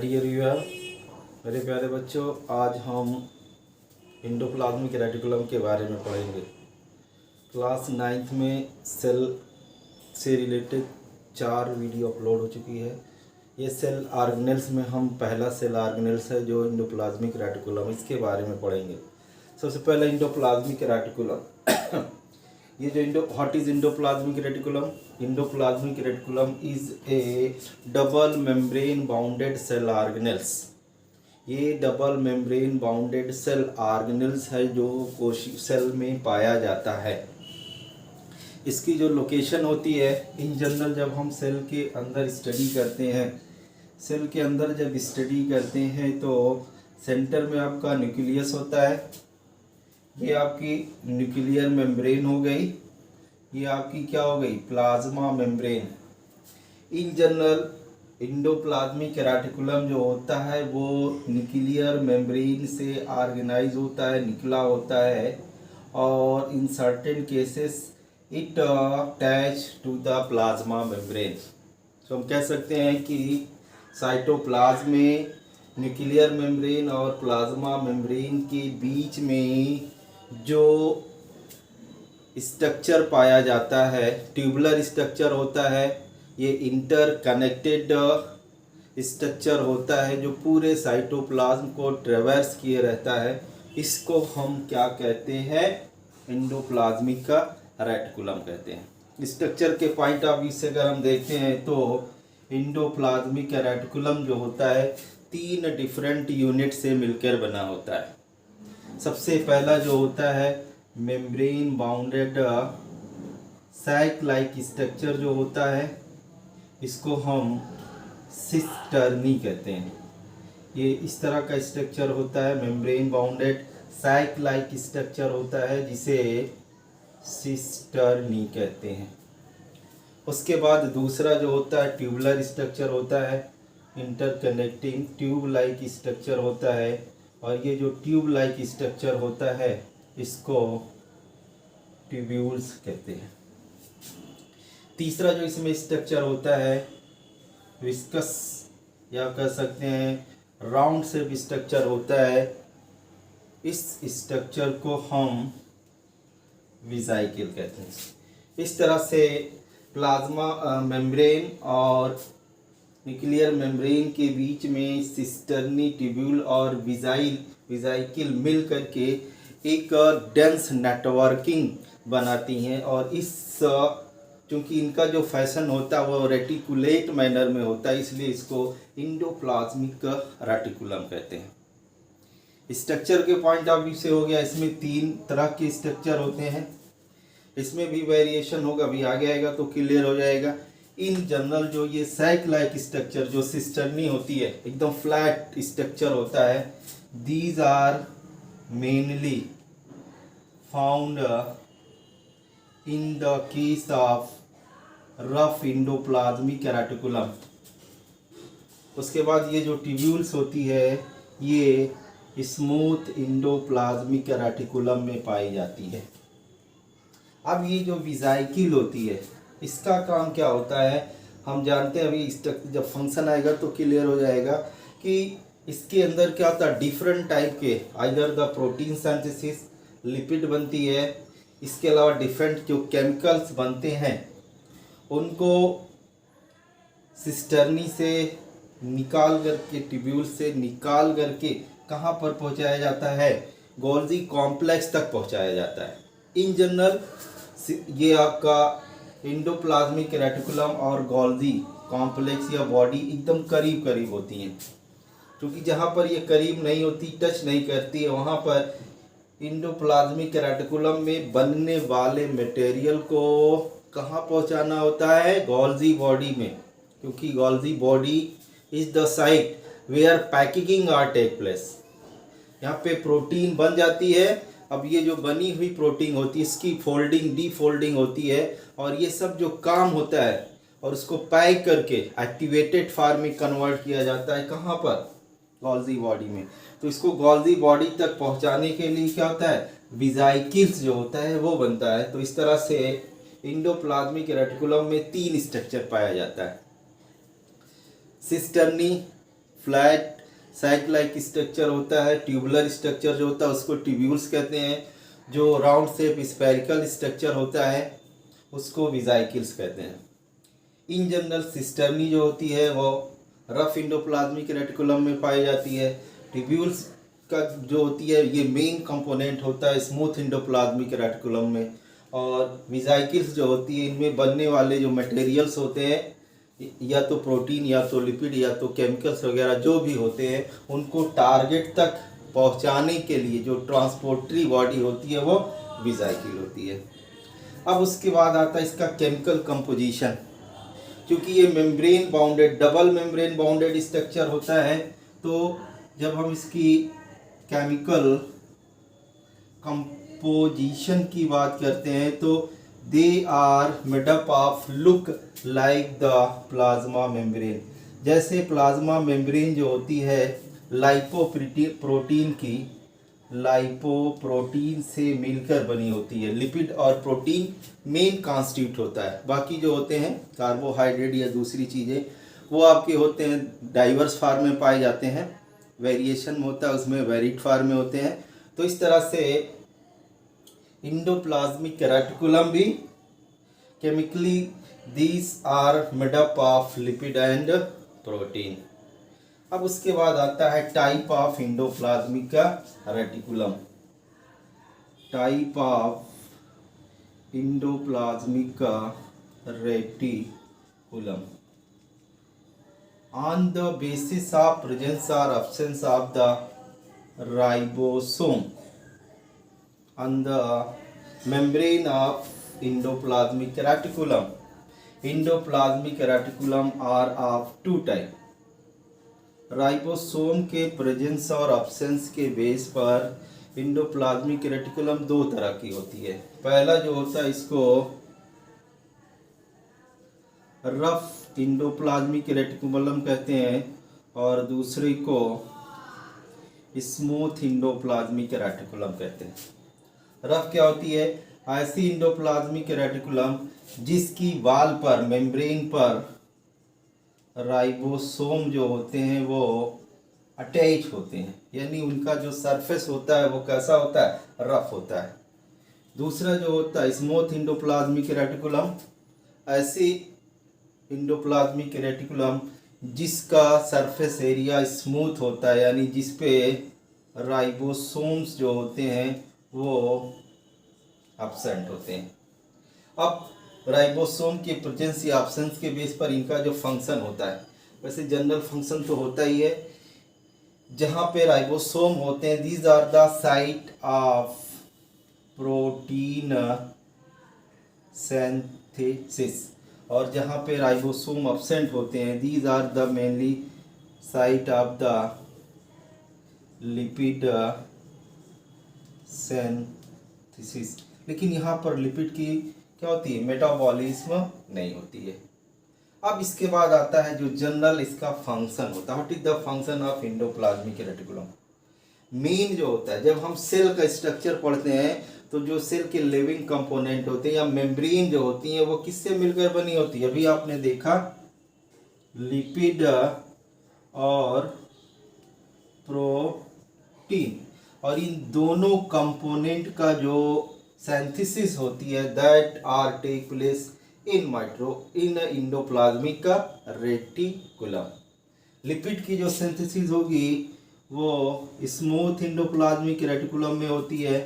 Dear viewer, मेरे प्यारे बच्चों, आज हम इंडोप्लाज्मिक रेटिकुलम के बारे में पढ़ेंगे। क्लास 9th में सेल से रिलेटेड 4 वीडियो अपलोड हो चुकी है। ये सेल ऑर्गेनेल्स में हम पहला सेल ऑर्गेनेल्स है जो इंडोप्लाज्मिक रेटिकुलम, इसके बारे में पढ़ेंगे। सबसे पहले इंडोप्लाज्मिक रेटिकुलम ये जो what is endoplasmic reticulum? Endoplasmic reticulum is a double membrane bounded cell organelles. ये double membrane bounded cell organelles है जो कोशिका सेल में पाया जाता है। इसकी जो लोकेशन होती है, इन जनरल जब हम सेल के अंदर स्टडी करते हैं, सेल के अंदर जब स्टडी करते हैं तो सेंटर में आपका न्यूक्लियस होता है। ये आपकी न्यूक्लियर मेम्ब्रेन हो गई, ये आपकी क्या हो गई? Plasma membrane. In general endoplasmic reticulum जो होता है वो न्यूक्लियर मेम्ब्रेन से ऑर्गेनाइज होता है, निकला होता है, और in certain cases it attach to the plasma membrane. तो हम कह सकते हैं कि साइटोप्लाज्म में न्यूक्लियर मेम्ब्रेन और प्लाज्मा मेम्ब्रेन के बीच में जो स्ट्रक्चर पाया जाता है, ट्यूबुलर स्ट्रक्चर होता है। ये इंटरकनेक्टेड स्ट्रक्चर होता है जो पूरे साइटोप्लाज्म को ट्रेवर्स किए रहता है। इसको हम क्या कहते हैं? इंडोप्लाज्मिक का रेटिकुलम कहते हैं। स्ट्रक्चर के पॉइंट ऑफ व्यू से अगर हम देखते हैं तो इंडोप्लाज्मिक रेटिकुलम जो होता है 3 डिफरेंट यूनिट से मिलकर बना होता है। सबसे पहला जो होता है membrane bounded sac like structure जो होता है, इसको हम सिस्टर्नी कहते हैं। ये इस तरह का स्ट्रक्चर होता है, membrane bounded sac like structure होता है, जिसे सिस्टर्नी कहते हैं। उसके बाद दूसरा जो होता है ट्यूबुलर स्ट्रक्चर होता है, इंटरकनेक्टिंग ट्यूब लाइक स्ट्रक्चर होता है, और ये जो ट्यूब लाइक स्ट्रक्चर होता है इसको ट्यूब्यूल्स कहते हैं। तीसरा जो इसमें स्ट्रक्चर होता है विस्कस, या कह सकते हैं राउंड शेप स्ट्रक्चर होता है। इस स्ट्रक्चर को हम विजाइकिल कहते हैं। इस तरह से प्लाज्मा मेम्ब्रेन और न्यूक्लियर मेम्ब्रेन के बीच में सिस्टर्नी, ट्यूब्यूल और विजाइकिल मिल करके एक डेंस नेटवर्किंग बनाती हैं, और इस चूँकि इनका जो फैशन होता है वो रेटिकुलेट मैनर में होता है, इसलिए इसको इंडोप्लाज्मिक रेटिकुलम कहते हैं। स्ट्रक्चर के पॉइंट ऑफ व्यू से हो गया। इसमें 3 तरह के स्ट्रक्चर होते हैं, इसमें भी वेरिएशन होगा, अभी आगे आएगा तो क्लियर हो जाएगा। इन जनरल जो ये सैक लाइक स्ट्रक्चर जो सिस्टर्नी होती है, एकदम फ्लैट स्ट्रक्चर होता है, these are mainly found in the case of rough endoplasmic reticulum. उसके बाद ये जो ट्यूब्यूल्स होती है ये स्मूथ इंडोप्लाज्मिक रेटिकुलम में पाई जाती है। अब ये जो विजाइकिल होती है इसका काम क्या होता है हम जानते हैं। अभी जब फंक्शन आएगा तो क्लियर हो जाएगा कि इसके अंदर क्या होता है। डिफरेंट टाइप के either the protein synthesis, lipid बनती है, इसके अलावा डिफरेंट जो केमिकल्स बनते हैं उनको सिस्टर्नी से निकाल करके, ट्यूब्यूल से निकाल करके कहाँ पर पहुँचाया जाता है? गोल्जी कॉम्प्लेक्स तक पहुँचाया जाता है। इन जनरल ये आपका इंडोप्लाज्मिक रेटिकुलम और गोल्जी कॉम्प्लेक्स या बॉडी एकदम करीब करीब होती हैं, क्योंकि जहाँ पर ये करीब नहीं होती, टच नहीं करती है, वहाँ पर इंडोप्लाज्मिक रेटिकुलम में बनने वाले मटेरियल को कहाँ पहुँचाना होता है? गोल्जी बॉडी में, क्योंकि Golgi body is the site where packaging are take place. यहाँ पे प्रोटीन बन जाती है। अब ये जो बनी हुई प्रोटीन होती है इसकी फोल्डिंग, डीफोल्डिंग होती है, और ये सब जो काम होता है और उसको पैक करके एक्टिवेटेड फॉर्म में कन्वर्ट किया जाता है। कहाँ पर? गोल्जी बॉडी में। तो इसको गोल्जी बॉडी तक पहुंचाने के लिए क्या होता है? विजाइकिल्स जो होता है वो बनता है। तो इस तरह से इंडोप्लाज्मिक रेटिकुलम में 3 स्ट्रक्चर पाया जाता है। Cisternae, flat sac like structure होता है, ट्यूबुलर स्ट्रक्चर जो होता है उसको ट्यूब्यूल्स कहते हैं, जो राउंड शेप स्फेरिकल स्ट्रक्चर होता है उसको विजाइकिल्स कहते हैं। इन जनरल सिस्टर्नी जो होती है वो रफ इंडोप्लाज्मिक रेटिकुलम में पाई जाती है। ट्यूब्यूल्स का जो होती है ये मेन कंपोनेंट होता है स्मूथ इंडोप्लाज्मिक रेटिकुलम में, और विजाइकिल्स जो होती है इनमें बनने वाले जो मटेरियल्स होते हैं या तो प्रोटीन या तो लिपिड या तो केमिकल्स वगैरह जो भी होते हैं उनको टारगेट तक पहुंचाने के लिए जो ट्रांसपोर्टरी बॉडी होती है वो विजाइकिल होती है। अब उसके बाद आता है इसका केमिकल कंपोजिशन। क्योंकि ये membrane bounded double membrane bounded structure होता है, तो जब हम इसकी केमिकल कंपोजिशन की बात करते हैं तो they are made up of look like the plasma membrane. जैसे प्लाज्मा मेम्ब्रेन जो होती है लाइपोप्रोटीन से मिलकर बनी होती है। लिपिड और प्रोटीन मेन कॉन्स्टिट्यूट होता है, बाकी जो होते हैं कार्बोहाइड्रेट या दूसरी चीज़ें वो आपके होते हैं डाइवर्स फार्म में पाए जाते हैं, वेरिएशन होता है उसमें वेरिड फार्म में होते हैं। तो इस तरह से इंडोप्लाज्मिक रेटिकुलम भी chemically these are made up of lipid and protein. अब उसके बाद आता है type of endoplasmic reticulum. Type of endoplasmic reticulum on the basis of presence और absence of the ribosome on the membrane of endoplasmic reticulum. Endoplasmic reticulum are of two type. Ribosome के presence और absence के base पर endoplasmic reticulum दो तरह की होती है। पहला जो होता है इसको रफ इंडोप्लाज्मिक रेटिकुलम कहते हैं और दूसरे को स्मूथ इंडोप्लाज्मिक रेटिकुलम कहते हैं। रफ क्या होती है? ऐसी इंडोप्लाज्मिक रेटिकुलम जिसकी वाल पर मेम्ब्रेन पर राइबोसोम जो होते हैं वो अटैच होते हैं, यानी उनका जो सरफेस होता है वो कैसा होता है? रफ होता है। दूसरा जो होता है स्मूथ इंडोप्लाज्मिक रेटिकुलम, ऐसी इंडोप्लाज्मिक रेटिकुलम जिसका सरफेस एरिया स्मूथ होता है, यानी जिस पे राइबोसोम्स जो होते हैं वो एब्सेंट होते हैं। अब राइबोसोम के प्रेजेंस या एब्सेंस के बेस पर इनका जो फंक्शन होता है, वैसे जनरल फंक्शन तो होता ही है। जहाँ पे राइबोसोम होते हैं these are the site of protein synthesis, और जहाँ पे राइबोसोम एब्सेंट होते हैं these are the mainly site of the lipid synthesis. लेकिन यहाँ पर लिपिड की क्या होती है? मेटाबॉलिज्म नहीं होती है। अब इसके बाद आता है जो जनरल इसका फंक्शन होता है। What is the function of endoplasmic reticulum? Main जो होता है, जब हम सेल का स्ट्रक्चर पढ़ते हैं तो जो सेल के लिविंग कंपोनेंट होते हैं या मेम्ब्रेन जो होती है वो किससे मिलकर बनी होती है? अभी आपने देखा लिपिड और प्रोटीन, और इन दोनों कंपोनेंट का जो सिंथेसिस होती है that are take place in endoplasmic reticulum. Lipid की जो सिंथेसिस होगी वो स्मूथ इंडोप्लाज्मिक रेटिकुलम में होती है,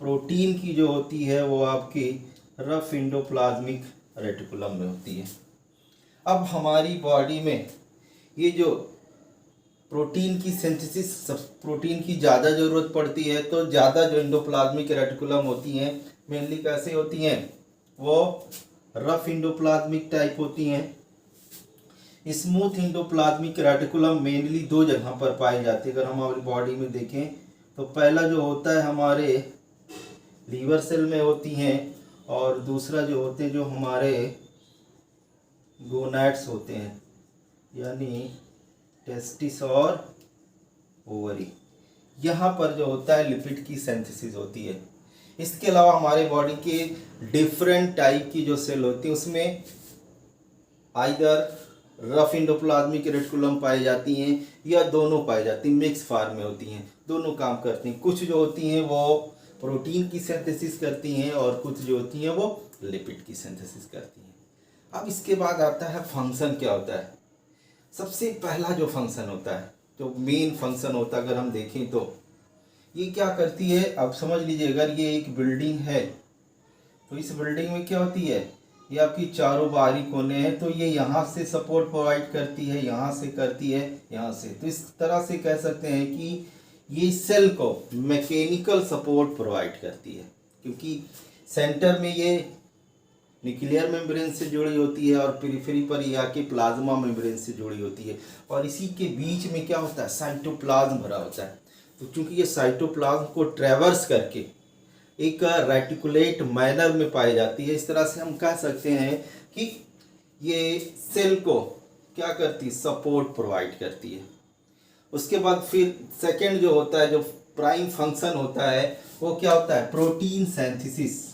प्रोटीन की जो होती है वो आपकी रफ इंडोप्लाज्मिक रेटिकुलम में होती है। अब हमारी बॉडी में ये जो प्रोटीन की सिंथेसिस, प्रोटीन की ज़्यादा ज़रूरत पड़ती है, तो ज़्यादा जो इंडोप्लाज्मिक रेटिकुलम होती हैं मेनली कैसे होती हैं? वो रफ इंडोप्लाज्मिक टाइप होती हैं। स्मूथ इंडोप्लाज्मिक रेटिकुलम मेनली दो जगह पर पाई जाती है। अगर हम हमारी बॉडी में देखें तो पहला जो होता है हमारे लीवर सेल में होती हैं, और दूसरा जो होते हैं जो हमारे गोनैड्स होते हैं, यानी टेस्टिस और ओवरी, यहाँ पर जो होता है लिपिड की सिंथेसिस होती है। इसके अलावा हमारे बॉडी के डिफरेंट टाइप की जो सेल होती है उसमें आइदर रफ इंडोप्लाज्मिक रेटिकुलम पाई जाती हैं या दोनों पाई जाती हैं, मिक्स फार्म में होती हैं, दोनों काम करती हैं। कुछ जो होती हैं वो प्रोटीन की सिंथेसिस करती हैं और कुछ जो होती हैं वो लिपिड की सिंथेसिस करती हैं। अब इसके बाद आता है फंक्शन क्या होता है। सबसे पहला जो फंक्शन होता है, जो मेन फंक्शन होता है, अगर हम देखें तो ये क्या करती है, अब समझ लीजिए अगर ये एक बिल्डिंग है तो इस बिल्डिंग में क्या होती है, ये आपकी चारों बाहरी कोने हैं, तो ये यहाँ से सपोर्ट प्रोवाइड करती है, यहाँ से करती है, यहाँ से। तो इस तरह से कह सकते हैं कि ये सेल को मैकेनिकल सपोर्ट प्रोवाइड करती है, क्योंकि सेंटर में ये न्यूक्लियर मेम्ब्रेन से जुड़ी होती है और पेरिफेरी पर ये आके प्लाज्मा मेम्ब्रेन से जुड़ी होती है, और इसी के बीच में क्या होता है, साइटोप्लाज्म भरा होता है। तो चूंकि ये साइटोप्लाज्म को ट्रैवर्स करके एक रेटिकुलेट मैनर में पाई जाती है, इस तरह से हम कह सकते हैं कि ये सेल को क्या करती है, सपोर्ट प्रोवाइड करती है। उसके बाद फिर सेकंड जो होता है, जो प्राइम फंक्शन होता है, वो क्या होता है, प्रोटीन सिंथेसिस।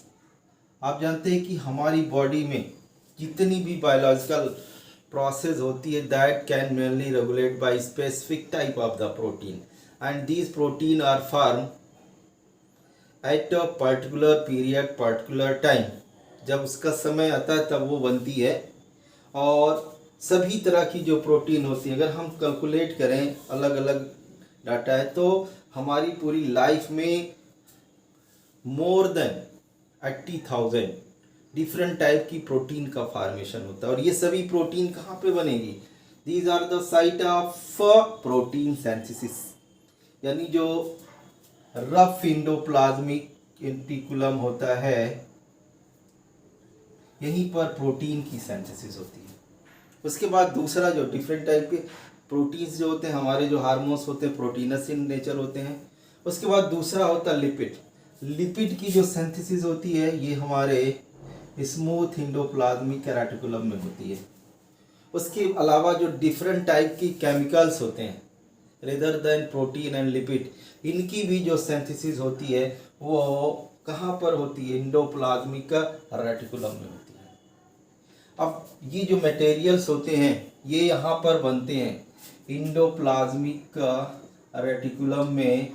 आप जानते हैं कि हमारी बॉडी में जितनी भी बायोलॉजिकल प्रोसेस होती है, that can mainly regulate by specific type of the protein, and these protein are form at a particular period, particular time. जब उसका समय आता है तब वो बनती है। और सभी तरह की जो प्रोटीन होती है, अगर हम कैलकुलेट करें अलग अलग डाटा है, तो हमारी पूरी लाइफ में मोर देन 80,000 डिफरेंट टाइप की प्रोटीन का फॉर्मेशन होता है। और ये सभी प्रोटीन कहाँ पे बनेगी, these are the site of protein synthesis, यानी जो रफ इंडोप्लाज्मिक रेटिकुलम होता है, यहीं पर प्रोटीन की सिंथेसिस होती है। उसके बाद दूसरा जो डिफरेंट टाइप के प्रोटीन्स जो होते हैं, हमारे जो हार्मोन्स होते हैं प्रोटीनस इन नेचर होते हैं। उसके बाद दूसरा होता है लिपिड। लिपिड की जो सिंथेसिस होती है, ये हमारे स्मूथ इंडोप्लाज्मिक रेटिकुलम में होती है। उसके अलावा जो डिफरेंट टाइप की केमिकल्स होते हैं rather than protein and lipid, इनकी भी जो सिंथेसिस होती है वो कहाँ पर होती है, इंडोप्लाज्मिक रेटिकुलम में होती है। अब ये जो मटेरियल्स होते हैं ये यहाँ पर बनते हैं इंडोप्लाज्मिक रेटिकुलम में,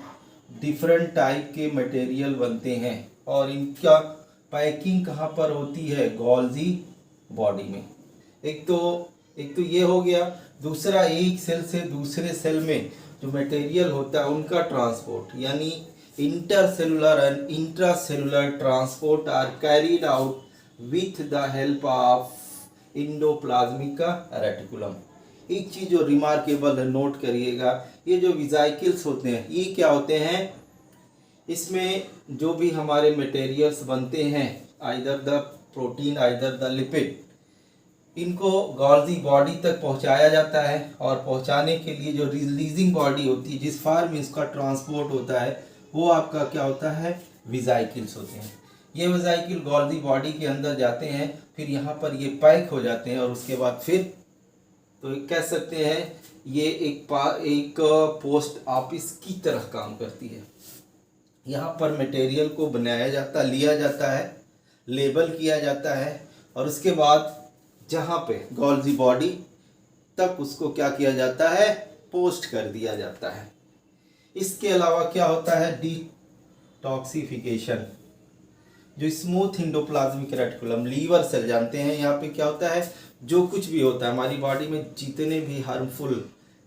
डिफरेंट टाइप के मटेरियल बनते हैं, और इनका पैकिंग कहाँ पर होती है, गोल्जी बॉडी में। एक तो ये हो गया। दूसरा, एक सेल से दूसरे सेल में जो मटेरियल होता है उनका ट्रांसपोर्ट, यानी intercellular and intracellular transport are carried out with the help of endoplasmic reticulum. एक चीज जो रिमार्केबल है, नोट करिएगा, ये जो वेसिकल्स होते हैं ये क्या होते हैं, इसमें जो भी हमारे मटेरियल्स बनते हैं, either the protein either the lipid, इनको गोल्जी बॉडी तक पहुंचाया जाता है, और पहुंचाने के लिए जो रिलीजिंग बॉडी होती है, जिस फार्म में इसका ट्रांसपोर्ट होता है, वो आपका क्या होता है, वेसिकल्स होते हैं। ये वेसिकल गोल्जी बॉडी के अंदर जाते हैं, फिर यहाँ पर ये पैक हो जाते हैं, और उसके बाद फिर तो कह सकते हैं ये एक पोस्ट ऑफिस की तरह काम करती है। यहाँ पर मटेरियल को बनाया जाता, लिया जाता है, लेबल किया जाता है, और उसके बाद जहाँ पे गोल्जी बॉडी तक उसको क्या किया जाता है, पोस्ट कर दिया जाता है। इसके अलावा क्या होता है, डिटॉक्सिफिकेशन। जो smooth endoplasmic reticulum, liver cell जानते हैं, यहाँ पे क्या होता है, जो कुछ भी होता है हमारी बॉडी में, जितने भी हार्मफुल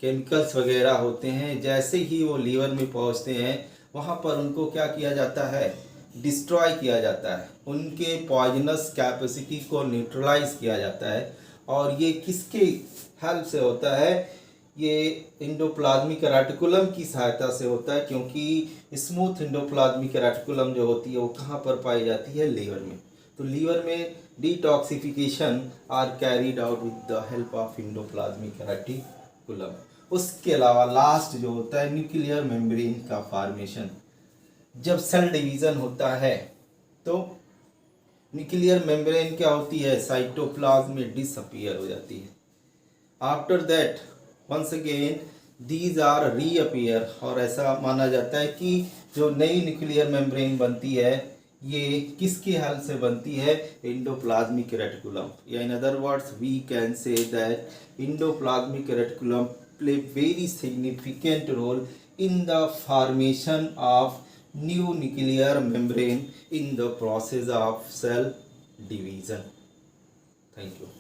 केमिकल्स वगैरह होते हैं, जैसे ही वो लीवर में पहुँचते हैं वहाँ पर उनको क्या किया जाता है, डिस्ट्रॉय किया जाता है, उनके पॉइजनस कैपेसिटी को न्यूट्रलाइज किया जाता है। और ये किसके हेल्प से होता है, ये इंडोप्लाज्मिक रेटिकुलम की सहायता से होता है, क्योंकि स्मूथ इंडोप्लाज्मिक रेटिकुलम जो होती है वो कहाँ पर पाई जाती है, लीवर में। तो लीवर में detoxification are carried out with the help of endoplasmic reticulum. उसके अलावा लास्ट जो होता है, न्यूक्लियर मेम्ब्रेन का फॉर्मेशन। जब सेल डिवीज़न होता है तो न्यूक्लियर मेम्ब्रेन क्या होती है, साइटोप्लाज्म में डिसअपीयर हो जाती है। After that once again these are reappear, और ऐसा माना जाता है कि जो नई न्यूक्लियर मेम्ब्रेन बनती है ये किसके हेल्प से बनती है? एंडोप्लाज्मिक रेटिकुलम, या in other words we can say that endoplasmic reticulum play very significant role in the formation of new nuclear membrane in the process of cell division. Thank you.